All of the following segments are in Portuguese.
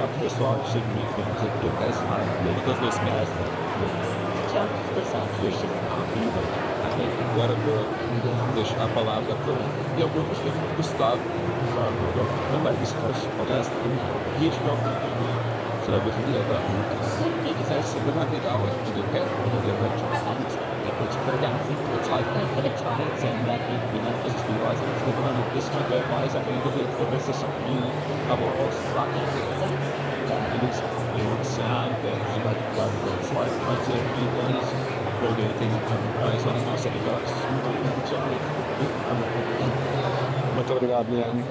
o pessoal chega e me pergunta o que eu quero ensinar, muitas vezes me resta. Já pessoal, deixa agora eu vou deixar a palavra para e algum Gustavo, não vai buscar essa palestra, e a gente vai sabe, quem quiser saber mais legal, a gente quer, eu vou te ensinar, depois para dar it's like saying that as espirituais levando esse tipo de mais a frente do conversação e a voz lá eles sabe que vai fazer eles porque tem mais uma nossa negócio Muito obrigado, Guilherme.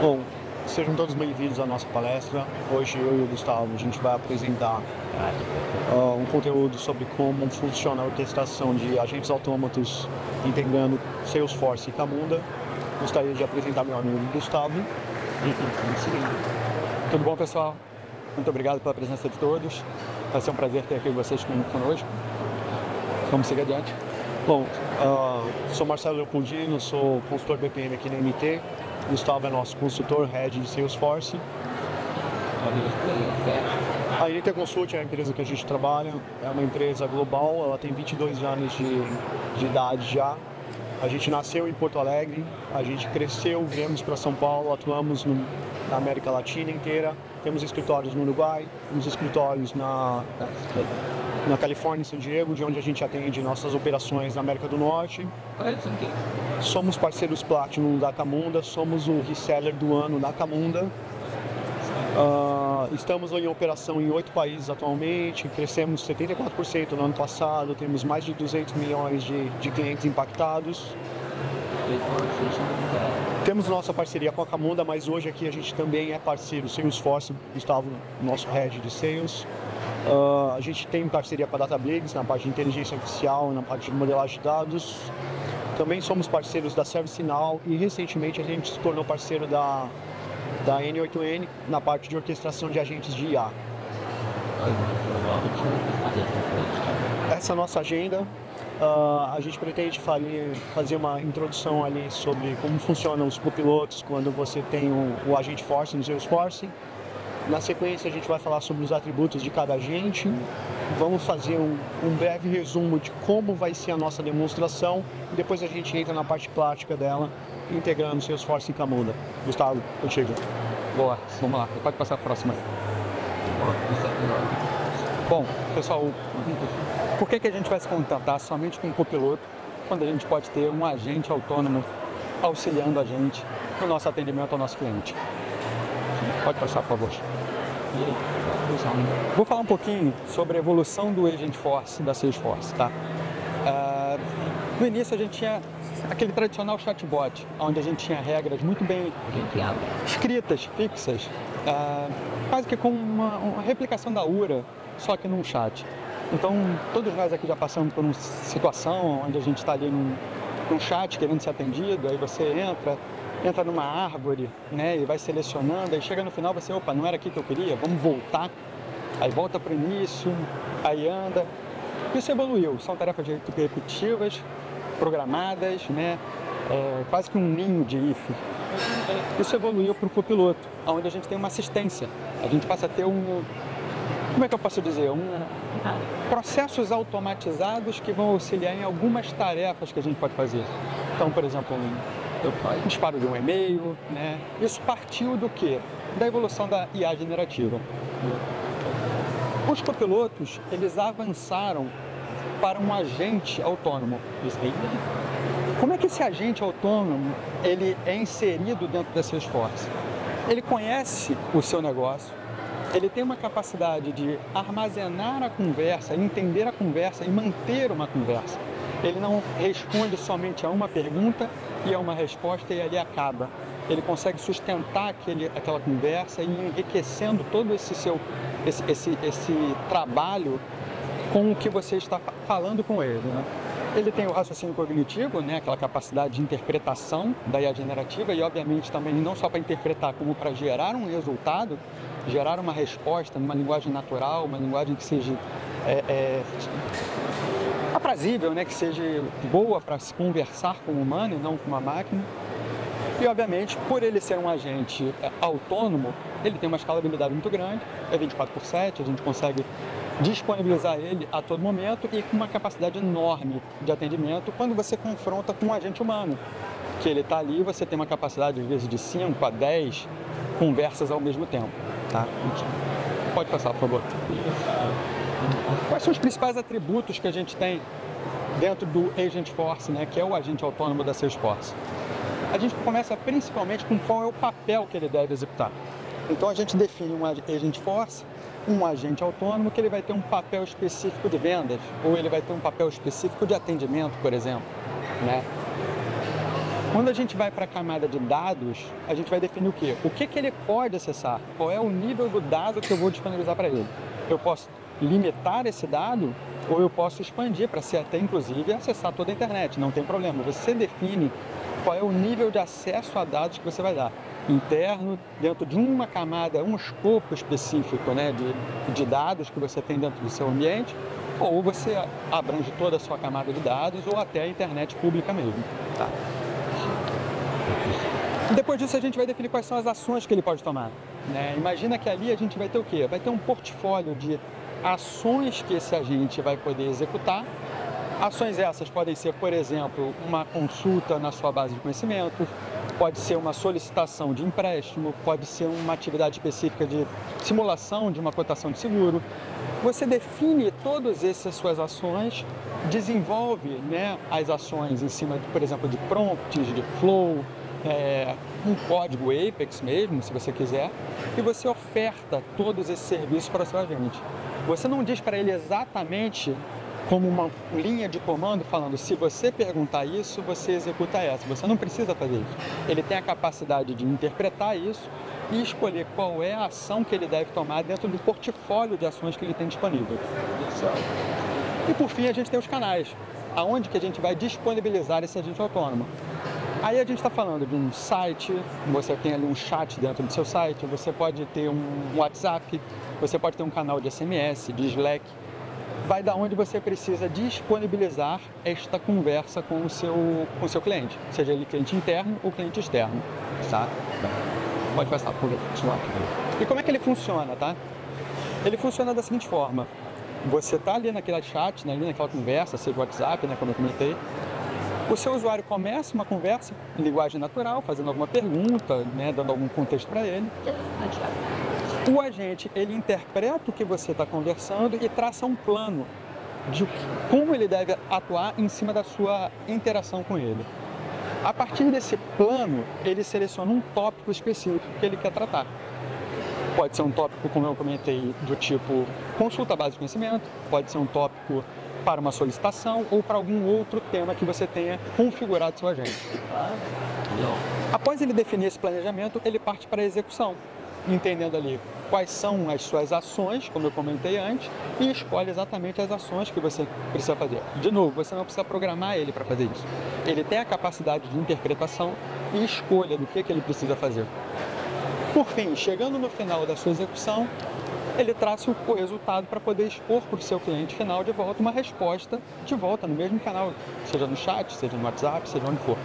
Bom, sejam todos bem-vindos à nossa palestra. Hoje eu e o Gustavo, a gente vai apresentar um conteúdo sobre como funciona a orquestração de agentes autômatos integrando Salesforce e Camunda. Gostaria de apresentar meu amigo Gustavo. Tudo bom, pessoal? Muito obrigado pela presença de todos. Vai ser um prazer ter aqui vocês conosco. Vamos seguir adiante. Bom, sou Marcelo Leopoldino, sou consultor BPM aqui na MT. Gustavo é nosso consultor, head de Salesforce. A NT Consult é a empresa que a gente trabalha, é uma empresa global, ela tem 22 anos de idade já. A gente nasceu em Porto Alegre, a gente cresceu, viemos para São Paulo, atuamos na América Latina inteira, temos escritórios no Uruguai, temos escritórios na Califórnia, em San Diego, de onde a gente atende nossas operações na América do Norte. Somos parceiros Platinum da Camunda, somos o reseller do ano da Camunda. Estamos em operação em 8 países atualmente, crescemos 74% no ano passado, temos mais de 200 milhões de clientes impactados. Temos nossa parceria com a Camunda, mas hoje aqui a gente também é parceiro Salesforce, Gustavo, nosso head de Sales. A gente tem parceria com a Databricks na parte de inteligência artificial, na parte de modelagem de dados. Também somos parceiros da ServiceNow e recentemente a gente se tornou parceiro da N8N na parte de orquestração de agentes de IA. Essa é a nossa agenda. A gente pretende fazer uma introdução ali sobre como funcionam os copilotos quando você tem o agente Force no Salesforce. Na sequência a gente vai falar sobre os atributos de cada agente. Vamos fazer um breve resumo de como vai ser a nossa demonstração e depois a gente entra na parte prática dela, integrando Salesforce e Camunda. Gustavo, contigo. Boa, vamos lá. Pode passar a próxima aí. Bom, pessoal, por que a gente vai se contentar somente com um copiloto quando a gente pode ter um agente autônomo auxiliando a gente no nosso atendimento ao nosso cliente? Pode passar, por favor. Vou falar um pouquinho sobre a evolução do Agent Force da Salesforce, tá? No início a gente tinha aquele tradicional chatbot, onde a gente tinha regras muito bem escritas, fixas, quase que como uma replicação da URA, só que num chat. Então, todos nós aqui já passamos por uma situação onde a gente está ali num chat querendo ser atendido, aí você entra numa árvore, né, e vai selecionando, aí chega no final você, opa, não era aqui que eu queria, vamos voltar, aí volta para o início, aí anda. Isso evoluiu, são tarefas repetitivas, programadas, né, quase que um ninho de if. Isso evoluiu para o copiloto, onde a gente tem uma assistência, a gente passa a ter como é que eu posso dizer, processos automatizados que vão auxiliar em algumas tarefas que a gente pode fazer. Então, por exemplo, um disparo de um e-mail, né? Isso partiu do quê? Da evolução da IA generativa. Os copilotos, eles avançaram para um agente autônomo. Como é que esse agente autônomo ele é inserido dentro da Salesforce? Ele conhece o seu negócio, ele tem uma capacidade de armazenar a conversa, entender a conversa e manter uma conversa. Ele não responde somente a uma pergunta e a uma resposta e ali acaba. Ele consegue sustentar aquela conversa e enriquecendo todo esse trabalho com o que você está falando com ele, né? Ele tem o raciocínio cognitivo, né, aquela capacidade de interpretação da IA generativa e, obviamente, também não só para interpretar, como para gerar um resultado, gerar uma resposta numa linguagem natural, uma linguagem que seja aprazível, né, que seja boa para se conversar com o humano e não com uma máquina. E, obviamente, por ele ser um agente autônomo, ele tem uma escalabilidade muito grande, é 24/7, a gente consegue disponibilizar ele a todo momento e com uma capacidade enorme de atendimento quando você confronta com um agente humano, que ele está ali, você tem uma capacidade, às vezes, de 5 a 10 conversas ao mesmo tempo. Tá? Pode passar, por favor. Quais são os principais atributos que a gente tem dentro do Agentforce, né, que é o agente autônomo da Salesforce? A gente começa principalmente com qual é o papel que ele deve executar. Então a gente define um Agentforce, um agente autônomo, que ele vai ter um papel específico de vendas, ou ele vai ter um papel específico de atendimento, por exemplo, né? Quando a gente vai para a camada de dados, a gente vai definir o quê? O que ele pode acessar? Qual é o nível do dado que eu vou disponibilizar para ele? Eu posso limitar esse dado ou eu posso expandir para ser até, inclusive, acessar toda a internet. Não tem problema. Você define qual é o nível de acesso a dados que você vai dar. Interno, dentro de uma camada, um escopo específico, né, de dados que você tem dentro do seu ambiente, ou você abrange toda a sua camada de dados ou até a internet pública mesmo. Tá? Depois disso, a gente vai definir quais são as ações que ele pode tomar, né? Imagina que ali a gente vai ter o quê? Vai ter um portfólio de ações que esse agente vai poder executar. Ações essas podem ser, por exemplo, uma consulta na sua base de conhecimento, pode ser uma solicitação de empréstimo, pode ser uma atividade específica de simulação de uma cotação de seguro. Você define todas essas suas ações, desenvolve, né, as ações em cima, por exemplo, de prompts, de flow, um código Apex mesmo, se você quiser, e você oferta todos esses serviços para o seu agente. Você não diz para ele exatamente como uma linha de comando falando, se você perguntar isso, você executa essa. Você não precisa fazer isso. Ele tem a capacidade de interpretar isso e escolher qual é a ação que ele deve tomar dentro do portfólio de ações que ele tem disponível. E por fim, a gente tem os canais, aonde que a gente vai disponibilizar esse agente autônomo. Aí a gente está falando de um site, você tem ali um chat dentro do seu site, você pode ter um WhatsApp, você pode ter um canal de SMS, de Slack. Vai da onde você precisa disponibilizar esta conversa com o seu cliente, seja ele cliente interno ou cliente externo, tá? Pode passar, por favor. E como é que ele funciona, tá? Ele funciona da seguinte forma: você está ali naquele chat, né, ali naquela conversa, seja o WhatsApp, né, como eu comentei. O seu usuário começa uma conversa em linguagem natural, fazendo alguma pergunta, né, dando algum contexto para ele. O agente, ele interpreta o que você está conversando e traça um plano de como ele deve atuar em cima da sua interação com ele. A partir desse plano, ele seleciona um tópico específico que ele quer tratar. Pode ser um tópico, como eu comentei, do tipo consulta base de conhecimento, pode ser um tópico para uma solicitação ou para algum outro tema que você tenha configurado seu agente. Após ele definir esse planejamento, ele parte para a execução, entendendo ali quais são as suas ações, como eu comentei antes, e escolhe exatamente as ações que você precisa fazer. De novo, você não precisa programar ele para fazer isso. Ele tem a capacidade de interpretação e escolha do que ele precisa fazer. Por fim, chegando no final da sua execução, ele traça o resultado para poder expor para o seu cliente final de volta uma resposta de volta no mesmo canal, seja no chat, seja no WhatsApp, seja onde for.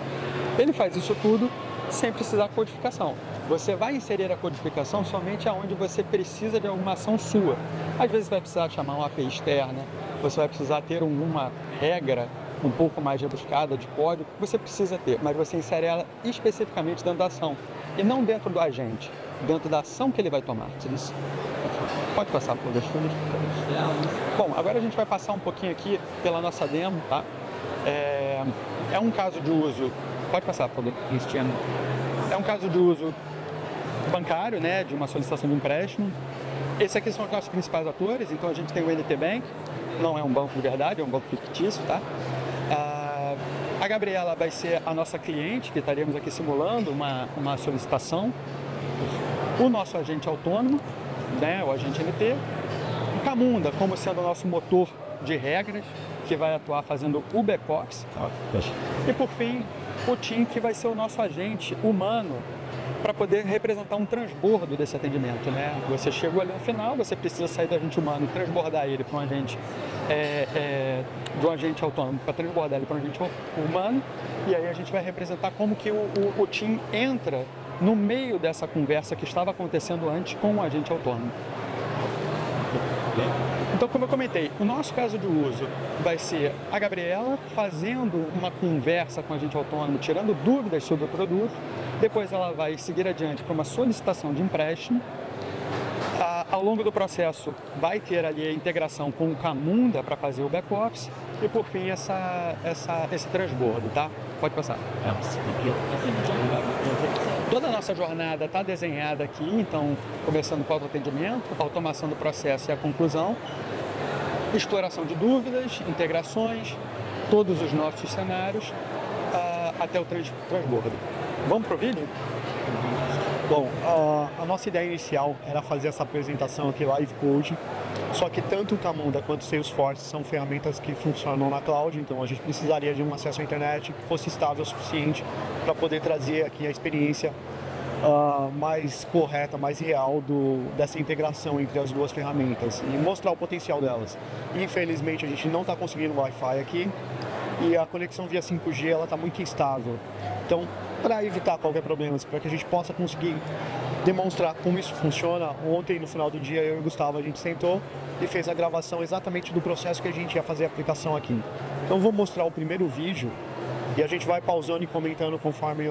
Ele faz isso tudo sem precisar de codificação. Você vai inserir a codificação somente aonde você precisa de alguma ação sua. Às vezes vai precisar chamar uma API externa, você vai precisar ter uma regra um pouco mais rebuscada de código que você precisa ter, mas você insere ela especificamente dentro da ação e não dentro do agente, dentro da ação que ele vai tomar. Pode passar por dois folhas. Bom, agora a gente vai passar um pouquinho aqui pela nossa demo, tá? É um caso de uso. Pode passar, por favor, Cristiano. É um caso de uso bancário, né? De uma solicitação de empréstimo. Esses aqui são os nossos principais atores. Então a gente tem o NT Bank, não é um banco de verdade, é um banco fictício, tá? A Gabriela vai ser a nossa cliente, que estaríamos aqui simulando uma solicitação. O nosso agente autônomo, né, o agente NT, o Camunda como sendo o nosso motor de regras, que vai atuar fazendo o back-office, e por fim, o Tim, que vai ser o nosso agente humano, para poder representar um transbordo desse atendimento, né? Você chegou ali no final, você precisa sair do agente humano e transbordar ele para um agente de um agente autônomo para transbordar ele para um agente humano, e aí a gente vai representar como que o TIM entra no meio dessa conversa que estava acontecendo antes com o agente autônomo. Então, como eu comentei, o nosso caso de uso vai ser a Gabriela fazendo uma conversa com o agente autônomo, tirando dúvidas sobre o produto, depois ela vai seguir adiante para uma solicitação de empréstimo. Ao longo do processo vai ter ali a integração com o Camunda para fazer o back-office e por fim esse transbordo, tá? Pode passar. Toda a nossa jornada está desenhada aqui, então começando com o autoatendimento, automação do processo e a conclusão, exploração de dúvidas, integrações, todos os nossos cenários até o transbordo. Vamos para o vídeo? Bom, a nossa ideia inicial era fazer essa apresentação aqui live code, só que tanto o Camunda quanto o Salesforce são ferramentas que funcionam na cloud, então a gente precisaria de um acesso à internet que fosse estável o suficiente para poder trazer aqui a experiência mais correta, mais real dessa integração entre as duas ferramentas e mostrar o potencial delas. Infelizmente a gente não está conseguindo Wi-Fi aqui e a conexão via 5G ela está muito instável. Então, para evitar qualquer problema, para que a gente possa conseguir demonstrar como isso funciona, ontem no final do dia eu e o Gustavo a gente sentou e fez a gravação exatamente do processo que a gente ia fazer a aplicação aqui. Então vou mostrar o primeiro vídeo e a gente vai pausando e comentando conforme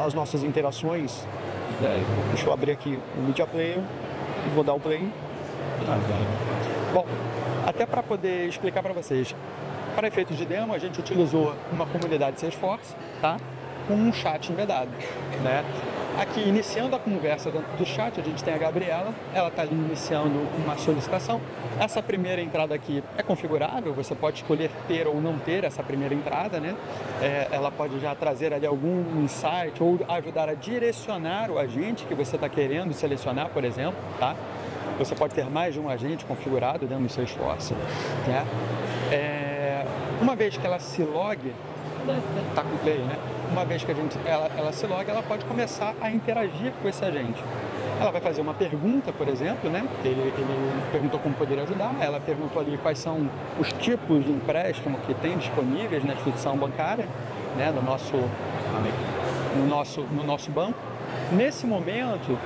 as nossas interações. Deixa eu abrir aqui o Media Player e vou dar o play. Bom, até para poder explicar para vocês, para efeitos de demo a gente utilizou uma comunidade Salesforce, tá? Com um chat embedado, né? Aqui, iniciando a conversa dentro do chat, a gente tem a Gabriela, ela está ali iniciando uma solicitação. Essa primeira entrada aqui é configurável, você pode escolher ter ou não ter essa primeira entrada, né? Ela pode já trazer ali algum insight ou ajudar a direcionar o agente que você está querendo selecionar, por exemplo, tá? Você pode ter mais de um agente configurado dentro do seu esforço, né? Uma vez que ela se logue, tá com o play, né? Uma vez que ela se loga, ela pode começar a interagir com esse agente. Ela vai fazer uma pergunta, por exemplo, né? Ele perguntou como poderia ajudar, ela perguntou ali quais são os tipos de empréstimo que tem disponíveis na instituição bancária, né? No nosso banco. Nesse momento,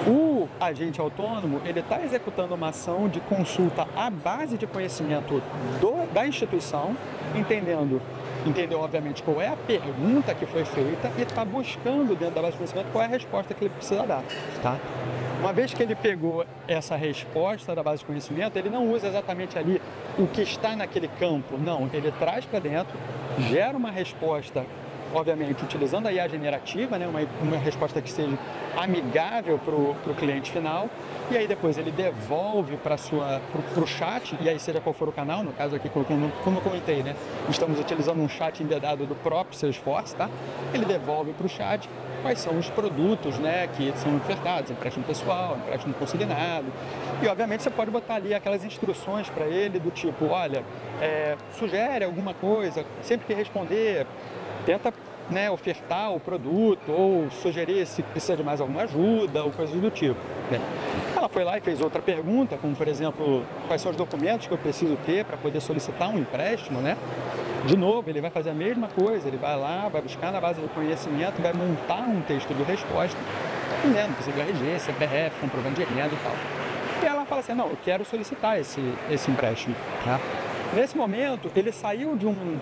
o agente autônomo, ele está executando uma ação de consulta à base de conhecimento da instituição, entendeu obviamente qual é a pergunta que foi feita e está buscando dentro da base de conhecimento qual é a resposta que ele precisa dar, tá? Uma vez que ele pegou essa resposta da base de conhecimento, ele não usa exatamente ali o que está naquele campo, não, ele traz para dentro, gera uma resposta, obviamente utilizando a IA generativa, né, uma resposta que seja amigável para o cliente final, e aí depois ele devolve para o chat, e aí seja qual for o canal, no caso aqui, como eu comentei, né, estamos utilizando um chat embedado do próprio Salesforce, tá? Ele devolve para o chat quais são os produtos, né, que são ofertados, empréstimo pessoal, empréstimo consignado, e obviamente você pode botar ali aquelas instruções para ele do tipo, olha, sugere alguma coisa, sempre que responder, tenta, né, ofertar o produto ou sugerir se precisa de mais alguma ajuda ou coisas do tipo, né? Ela foi lá e fez outra pergunta, como por exemplo, quais são os documentos que eu preciso ter para poder solicitar um empréstimo, né? De novo, ele vai fazer a mesma coisa, ele vai lá, vai buscar na base de conhecimento, vai montar um texto de resposta, né, não precisa de RG, CPF, comprovante de renda e tal. E ela fala assim, não, eu quero solicitar esse empréstimo, tá? Nesse momento, ele saiu de um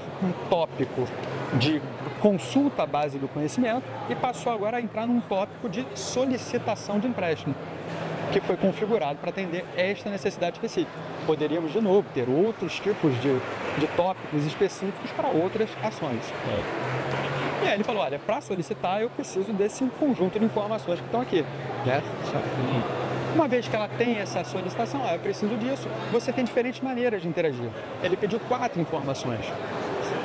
tópico de consulta à base do conhecimento e passou agora a entrar num tópico de solicitação de empréstimo, que foi configurado para atender esta necessidade específica. Poderíamos, de novo, ter outros tipos de tópicos específicos para outras ações. E aí ele falou, olha, para solicitar eu preciso desse conjunto de informações que estão aqui, né? Uma vez que ela tem essa solicitação, eu preciso disso, você tem diferentes maneiras de interagir. Ele pediu 4 informações.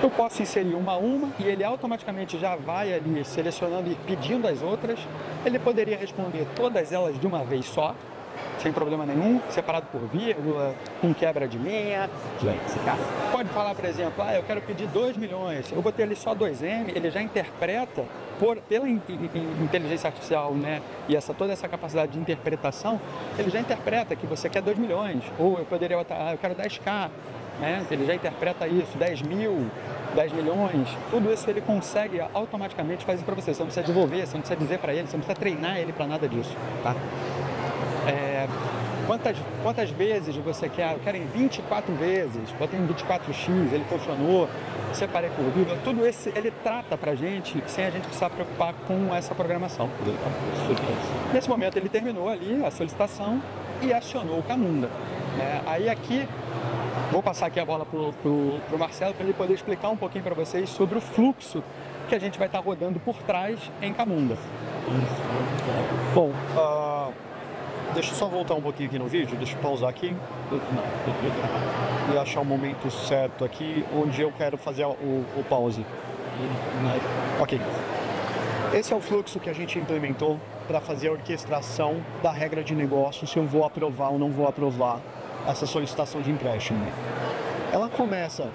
Eu posso inserir uma a uma e ele automaticamente já vai ali selecionando e pedindo as outras. Ele poderia responder todas elas de uma vez só, sem problema nenhum, separado por vírgula, com quebra de linha. Pode falar, por exemplo, eu quero pedir 2 milhões, eu botei ali só 2M, ele já interpreta pela inteligência artificial, né, e toda essa capacidade de interpretação, ele já interpreta que você quer 2 milhões, ou eu poderia botar, eu quero 10K, né, ele já interpreta isso, 10 mil, 10 milhões, tudo isso ele consegue automaticamente fazer para você. Você não precisa desenvolver, você não precisa dizer para ele, você não precisa treinar ele para nada disso, tá? Quantas vezes você quer? Eu quero em 24 vezes, botei em 24x, ele funcionou, separei por vírgula, tudo isso ele trata pra gente sem a gente precisar preocupar com essa programação. Nesse momento ele terminou ali a solicitação e acionou o Camunda. Aí aqui, vou passar aqui a bola pro Marcelo para ele poder explicar um pouquinho para vocês sobre o fluxo que a gente vai estar rodando por trás em Camunda. Bom, deixa eu só voltar um pouquinho aqui no vídeo, deixa eu pausar aqui e achar o momento certo aqui onde eu quero fazer o pause. Ok. Esse é o fluxo que a gente implementou para fazer a orquestração da regra de negócio, se eu vou aprovar ou não vou aprovar essa solicitação de empréstimo. Ela começa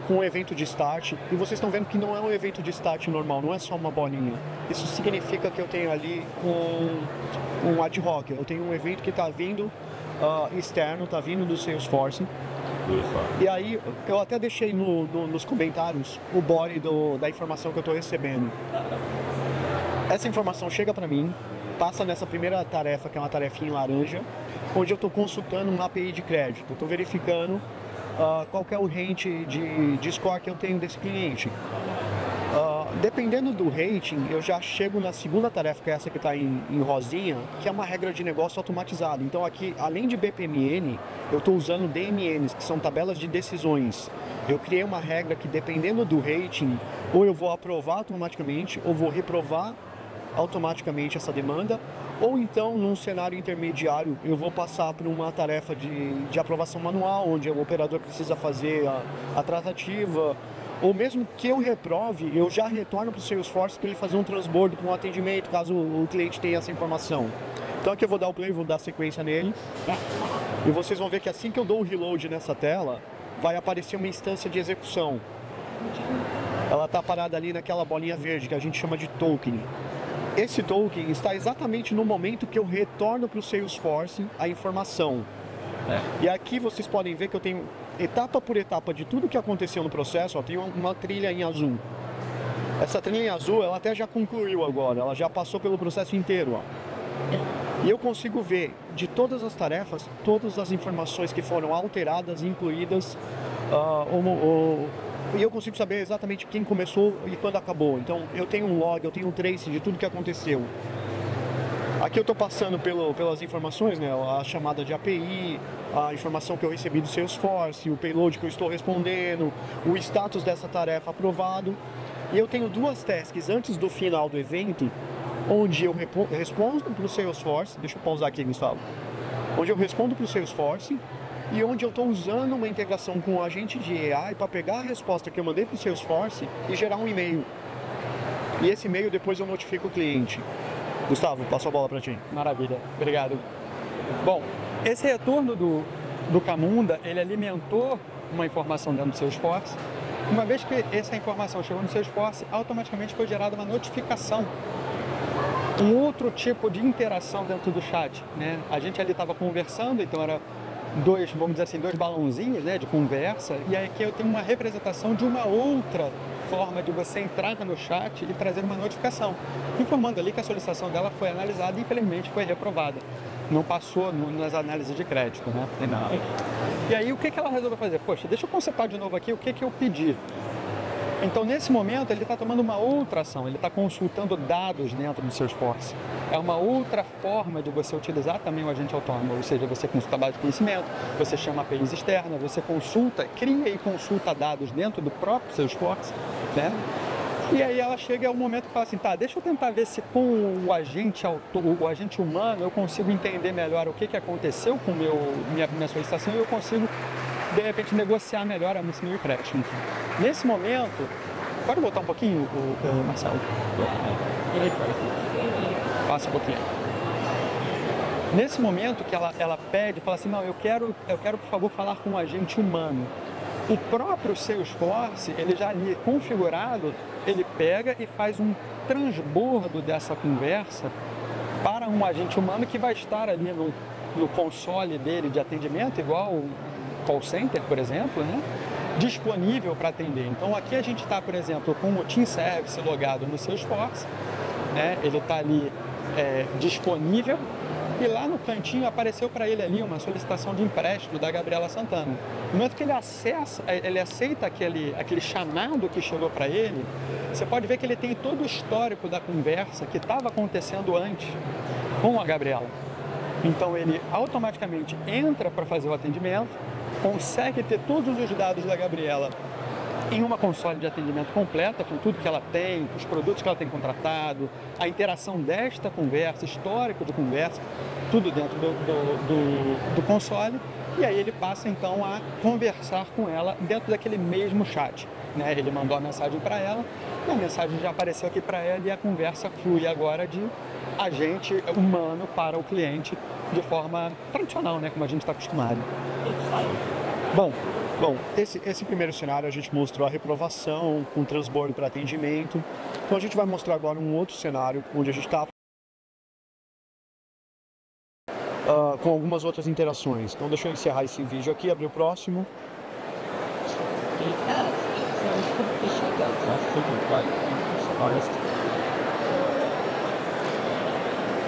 com um evento de start, e vocês estão vendo que não é um evento de start normal, não é só uma bolinha. Isso significa que eu tenho ali um ad hoc, eu tenho um evento que está vindo externo, está vindo do Salesforce. E aí eu até deixei nos comentários o body da informação que eu estou recebendo. Essa informação chega para mim, passa nessa primeira tarefa, que é uma tarefinha em laranja, onde eu estou consultando uma API de crédito, estou verificando qual que é o rate de score que eu tenho desse cliente. Dependendo do rating, eu já chego na segunda tarefa, que é essa que está em rosinha, que é uma regra de negócio automatizada. Então aqui, além de BPMN, eu estou usando DMNs, que são tabelas de decisões. Eu criei uma regra que, dependendo do rating, ou eu vou aprovar automaticamente, ou vou reprovar automaticamente essa demanda, ou então, num cenário intermediário, eu vou passar por uma tarefa de aprovação manual, onde o operador precisa fazer a tratativa, ou mesmo que eu reprove, eu já retorno para o Salesforce para ele fazer um transbordo para um atendimento, caso o cliente tenha essa informação. Então aqui eu vou dar o play, vou dar sequência nele, e vocês vão ver que assim que eu dou o reload nessa tela, vai aparecer uma instância de execução. Ela está parada ali naquela bolinha verde, que a gente chama de token. Esse token está exatamente no momento que eu retorno para o Salesforce a informação. E aqui vocês podem ver que eu tenho etapa por etapa de tudo que aconteceu no processo. Tem uma trilha em azul. Essa trilha em azul, ela até já concluiu agora, ela já passou pelo processo inteiro. E eu consigo ver de todas as tarefas, todas as informações que foram alteradas, incluídas, e eu consigo saber exatamente quem começou e quando acabou. Então eu tenho um log, eu tenho um trace de tudo que aconteceu. Aqui eu estou passando pelas informações, né? A chamada de API, a informação que eu recebi do Salesforce, o payload que eu estou respondendo, o status dessa tarefa aprovado. E eu tenho duas tasks antes do final do evento, onde eu respondo para o Salesforce, deixa eu pausar aqui, Gustavo, onde eu respondo para o Salesforce e onde eu estou usando uma integração com o agente de AI para pegar a resposta que eu mandei para o Salesforce e gerar um e-mail. E esse e-mail depois eu notifico o cliente. Gustavo, passo a bola para ti. Maravilha, obrigado. Bom, esse retorno do Camunda, ele alimentou uma informação dentro do Salesforce. Uma vez que essa informação chegou no Salesforce, automaticamente foi gerada uma notificação. Um outro tipo de interação dentro do chat, né? A gente ali estava conversando, então era vamos dizer assim, dois balãozinhos, né, de conversa, e aí aqui eu tenho uma representação de uma outra forma de você entrar no chat e trazer uma notificação, informando ali que a solicitação dela foi analisada e infelizmente foi reprovada. Não passou nas análises de crédito, né? E aí o que ela resolveu fazer? Poxa, deixa eu consertar de novo aqui o que eu pedi. Então, nesse momento, ele está tomando uma outra ação, ele está consultando dados dentro do Salesforce. É uma outra forma de você utilizar também o agente autônomo, ou seja, você consulta base de conhecimento, você chama APIs externas, você consulta, cria e consulta dados dentro do próprio Salesforce, né? E aí ela chega ao momento que fala assim, tá, deixa eu tentar ver se com o agente humano eu consigo entender melhor o que aconteceu com minha solicitação e eu consigo de repente negociar melhor esse meu empréstimo. Nesse momento, pode voltar um pouquinho, Marcelo? Passa um pouquinho. Nesse momento que ela pede, fala assim, não, eu quero, por favor, falar com um agente humano. O próprio Salesforce, ele já ali configurado, ele pega e faz um transbordo dessa conversa para um agente humano que vai estar ali no console dele de atendimento, igual o call center, por exemplo, né? Disponível para atender. Então aqui a gente está, por exemplo, com o Team Service logado no Salesforce, né? Ele está ali disponível. E lá no cantinho apareceu para ele ali uma solicitação de empréstimo da Gabriela Santana. No momento que ele aceita aquele chamado que chegou para ele, você pode ver que ele tem todo o histórico da conversa que estava acontecendo antes com a Gabriela. Então ele automaticamente entra para fazer o atendimento, consegue ter todos os dados da Gabriela em uma console de atendimento completa, com tudo que ela tem, os produtos que ela tem contratado, a interação desta conversa, histórico de conversa, tudo dentro do console, e aí ele passa então a conversar com ela dentro daquele mesmo chat, né? Ele mandou a mensagem para ela, e a mensagem já apareceu aqui para ela, e a conversa flui agora de agente humano para o cliente de forma tradicional, né? Como a gente está acostumado. Bom, esse primeiro cenário a gente mostrou a reprovação com transbordo para atendimento. Então a gente vai mostrar agora um outro cenário onde a gente está com algumas outras interações. Então deixa eu encerrar esse vídeo aqui, abrir o próximo.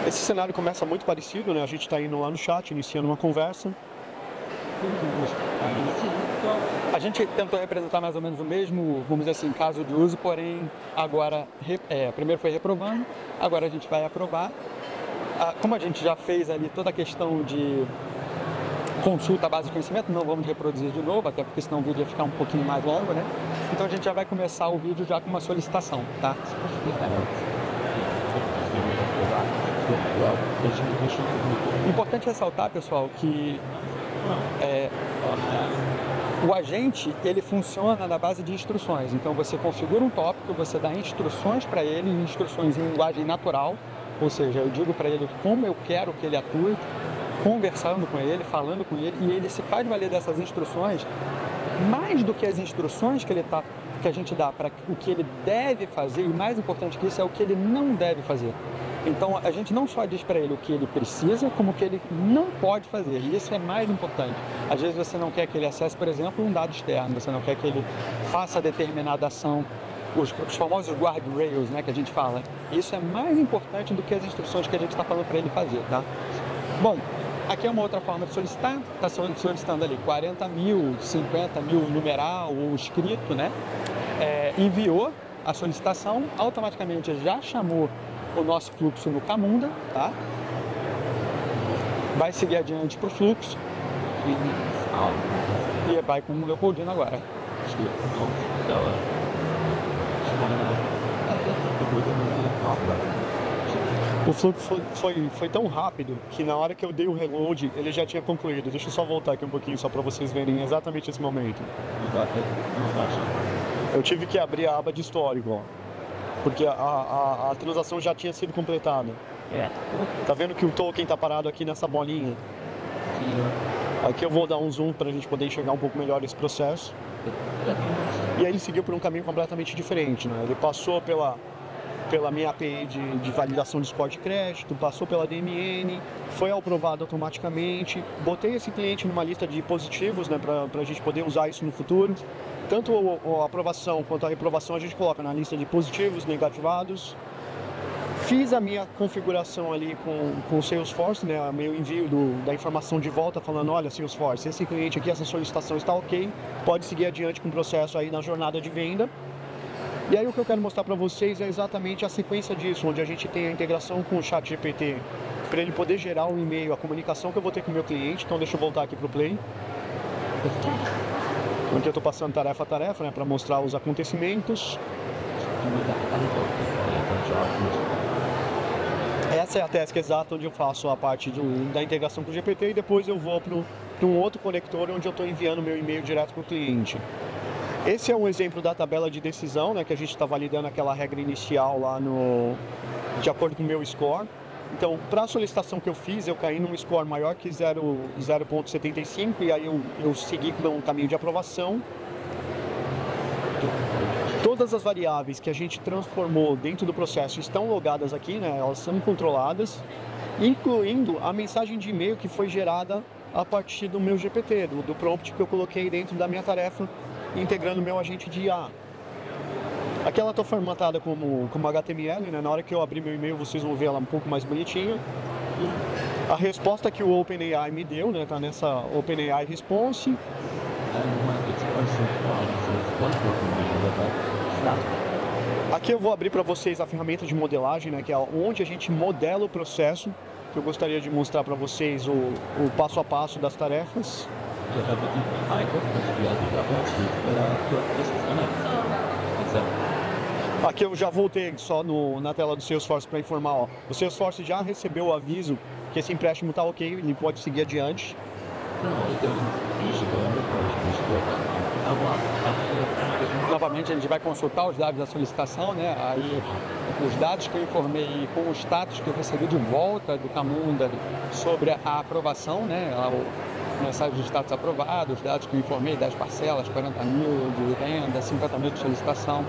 Esse cenário começa muito parecido, né? A gente está indo lá no chat, iniciando uma conversa. A gente tentou representar mais ou menos o mesmo, vamos dizer assim, caso de uso, porém agora, primeiro foi reprovando, agora a gente vai aprovar. Como a gente já fez ali toda a questão de consulta à base de conhecimento, não vamos reproduzir de novo, até porque senão o vídeo ia ficar um pouquinho mais longo, né? Então a gente já vai começar o vídeo já com uma solicitação, tá? Importante ressaltar, pessoal, que o agente, ele funciona na base de instruções. Então você configura um tópico, você dá instruções para ele, instruções em linguagem natural, ou seja, eu digo para ele como eu quero que ele atue, conversando com ele, falando com ele, e ele se faz valer dessas instruções, mais do que as instruções que a gente dá para o que ele deve fazer, e mais importante que isso é o que ele não deve fazer. Então a gente não só diz para ele o que ele precisa, como o que ele não pode fazer, e isso é mais importante. Às vezes você não quer que ele acesse, por exemplo, um dado externo, você não quer que ele faça determinada ação, os famosos guardrails, né, que a gente fala. Isso é mais importante do que as instruções que a gente está falando para ele fazer, tá? Bom, aqui é uma outra forma de solicitar, está solicitando ali 40 mil, 50 mil numeral ou escrito, né? Enviou a solicitação, automaticamente já chamou o nosso fluxo no Camunda, tá? Vai seguir adiante para o fluxo e vai com o Leopoldino agora. O fluxo foi tão rápido que na hora que eu dei o reload, ele já tinha concluído. Deixa eu só voltar aqui um pouquinho, só para vocês verem exatamente esse momento. Eu tive que abrir a aba de histórico, ó, porque a transação já tinha sido completada. Tá vendo que o token tá parado aqui nessa bolinha? Aqui eu vou dar um zoom para a gente poder enxergar um pouco melhor esse processo. E aí ele seguiu por um caminho completamente diferente, né? Ele passou pela minha API de validação de score de crédito, passou pela DMN, foi aprovado automaticamente. Botei esse cliente numa lista de positivos, né, para a gente poder usar isso no futuro. Tanto a aprovação quanto a reprovação a gente coloca na lista de positivos, negativados. Fiz a minha configuração ali com o Salesforce, né, meu envio da informação de volta falando, olha Salesforce, esse cliente aqui, essa solicitação está ok, pode seguir adiante com o processo aí na jornada de venda. E aí o que eu quero mostrar para vocês é exatamente a sequência disso, onde a gente tem a integração com o ChatGPT, para ele poder gerar um e-mail, a comunicação que eu vou ter com o meu cliente. Então deixa eu voltar aqui para o Play. Aqui eu estou passando tarefa a tarefa, né, para mostrar os acontecimentos. Essa é a task exata onde eu faço a parte da integração com o GPT e depois eu vou para um outro conector onde eu estou enviando meu e-mail direto para o cliente. Esse é um exemplo da tabela de decisão, né, que a gente está validando aquela regra inicial lá de acordo com o meu score. Então, para a solicitação que eu fiz, eu caí num score maior que 0,75 e aí eu segui com um caminho de aprovação. Todas as variáveis que a gente transformou dentro do processo estão logadas aqui, né? Elas são controladas, incluindo a mensagem de e-mail que foi gerada a partir do meu GPT, do prompt que eu coloquei dentro da minha tarefa, integrando o meu agente de IA. Aqui ela está formatada como HTML, né? Na hora que eu abrir meu e-mail vocês vão ver ela um pouco mais bonitinha. A resposta que o OpenAI me deu, né? Tá nessa OpenAI Response. Aqui eu vou abrir para vocês a ferramenta de modelagem, né? Que é onde a gente modela o processo. Que eu gostaria de mostrar para vocês o passo a passo das tarefas. Aqui eu já voltei só na tela do Salesforce para informar, ó, o Salesforce já recebeu o aviso que esse empréstimo está ok, ele pode seguir adiante. Novamente a gente vai consultar os dados da solicitação, né? Aí os dados que eu informei com o status que eu recebi de volta do Camunda sobre a aprovação, né? Mensagem de status aprovado, os dados que eu informei, 10 parcelas, 40 mil de renda, 50 mil de solicitação.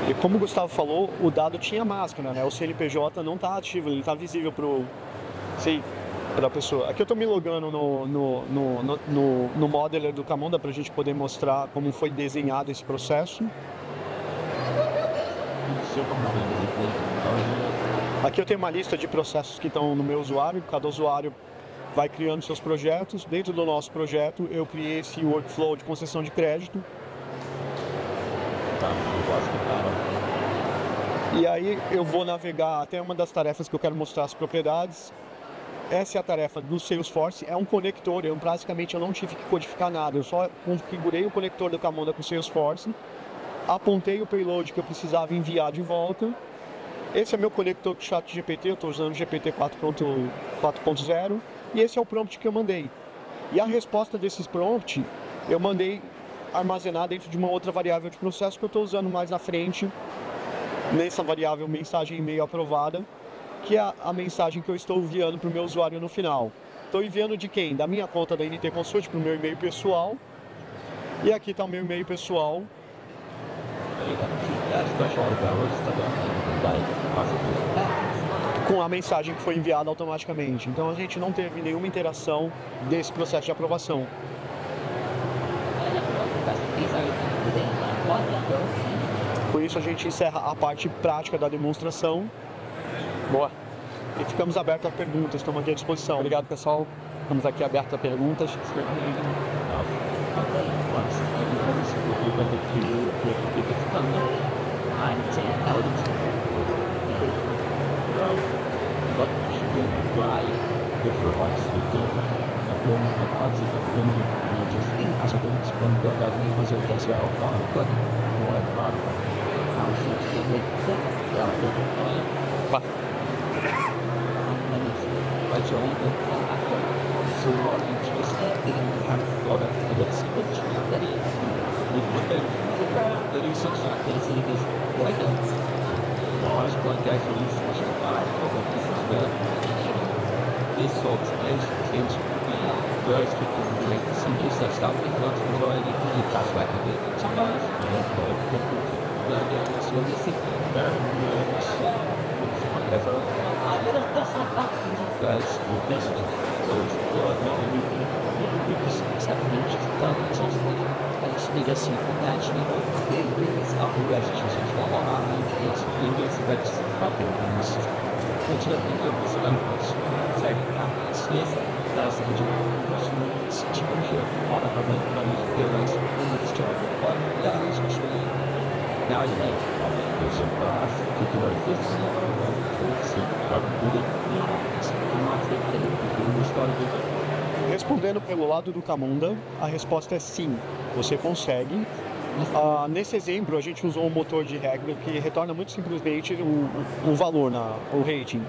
E como o Gustavo falou, o dado tinha máscara, né? O CNPJ não está ativo, ele está visível para a pessoa. Aqui eu estou me logando no modeler do Camunda para a gente poder mostrar como foi desenhado esse processo. Aqui eu tenho uma lista de processos que estão no meu usuário, cada usuário vai criando seus projetos. Dentro do nosso projeto eu criei esse workflow de concessão de crédito. E aí eu vou navegar até uma das tarefas que eu quero mostrar as propriedades. Essa é a tarefa do Salesforce, é um conector, praticamente eu não tive que codificar nada, eu só configurei o conector do Camunda com o Salesforce, apontei o payload que eu precisava enviar de volta. Esse é meu conector com o ChatGPT, eu estou usando o GPT 4.0 e esse é o prompt que eu mandei. E a resposta desses prompts eu mandei armazenar dentro de uma outra variável de processo que eu estou usando mais na frente, nessa variável mensagem e-mail aprovada, que é a mensagem que eu estou enviando para o meu usuário no final. Estou enviando de quem? Da minha conta da NT Consult para o meu e-mail pessoal. E aqui está o meu e-mail pessoal. Com a mensagem que foi enviada automaticamente. Então a gente não teve nenhuma interação desse processo de aprovação. Com isso a gente encerra a parte prática da demonstração. Boa. E ficamos abertos a perguntas, estamos aqui à disposição. Obrigado, pessoal. Estamos aqui abertos a perguntas. Respondendo pelo lado do Camunda, a resposta é sim, você consegue. Nesse exemplo, a gente usou um motor de regra que retorna muito simplesmente o valor, o rating.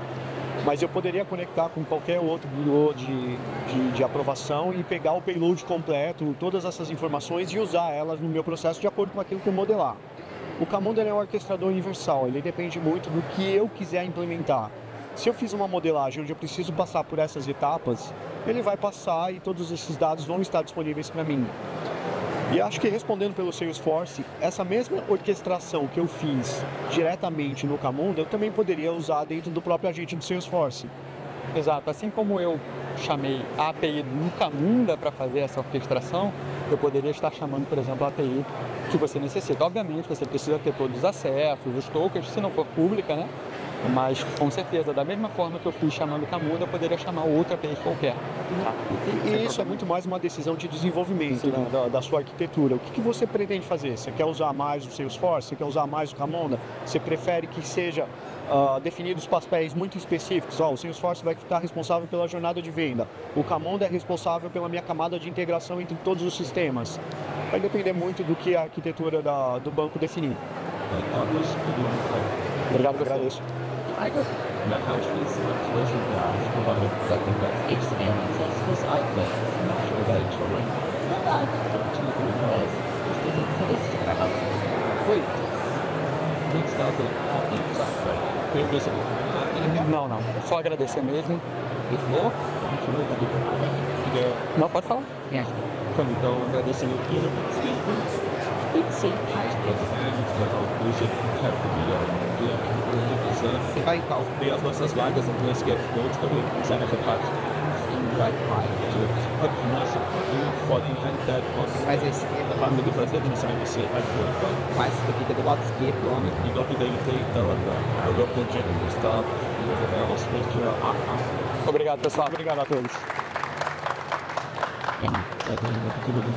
Mas eu poderia conectar com qualquer outro bureau de aprovação e pegar o payload completo, todas essas informações e usar elas no meu processo de acordo com aquilo que eu modelar. O Camunda é um orquestrador universal, ele depende muito do que eu quiser implementar. Se eu fiz uma modelagem onde eu preciso passar por essas etapas, ele vai passar e todos esses dados vão estar disponíveis para mim. E acho que respondendo pelo Salesforce, essa mesma orquestração que eu fiz diretamente no Camunda, eu também poderia usar dentro do próprio agente do Salesforce. Exato, assim como eu chamei a API do Camunda para fazer essa orquestração, eu poderia estar chamando, por exemplo, a API que você necessita. Obviamente, você precisa ter todos os acessos, os tokens, se não for pública, né? Mas, com certeza, da mesma forma que eu fui chamando o Camunda, eu poderia chamar outra API qualquer. Tá? E isso é muito mais uma decisão de desenvolvimento, né, da sua arquitetura. O que você pretende fazer? Você quer usar mais o Salesforce? Você quer usar mais o Camunda? Você prefere que seja definidos papéis muito específicos? O Salesforce vai estar responsável pela jornada de venda. O Camunda é responsável pela minha camada de integração entre todos os sistemas. Vai depender muito do que a arquitetura do banco definir. Obrigado, agradeço. Não, só agradecer mesmo. Não, pode falar. Então, agradecendo tudo. Você vai ver as nossas vagas no SQL Code também, sabe essa parte? Nossa, foda, na realidade, Mas a esquerda, a família brasileira não sabe você, mas fica do lado esquerdo, homem. e logo daí tem, então, eu continuo, está, Obrigado, pessoal. Obrigado a todos. tudo bem.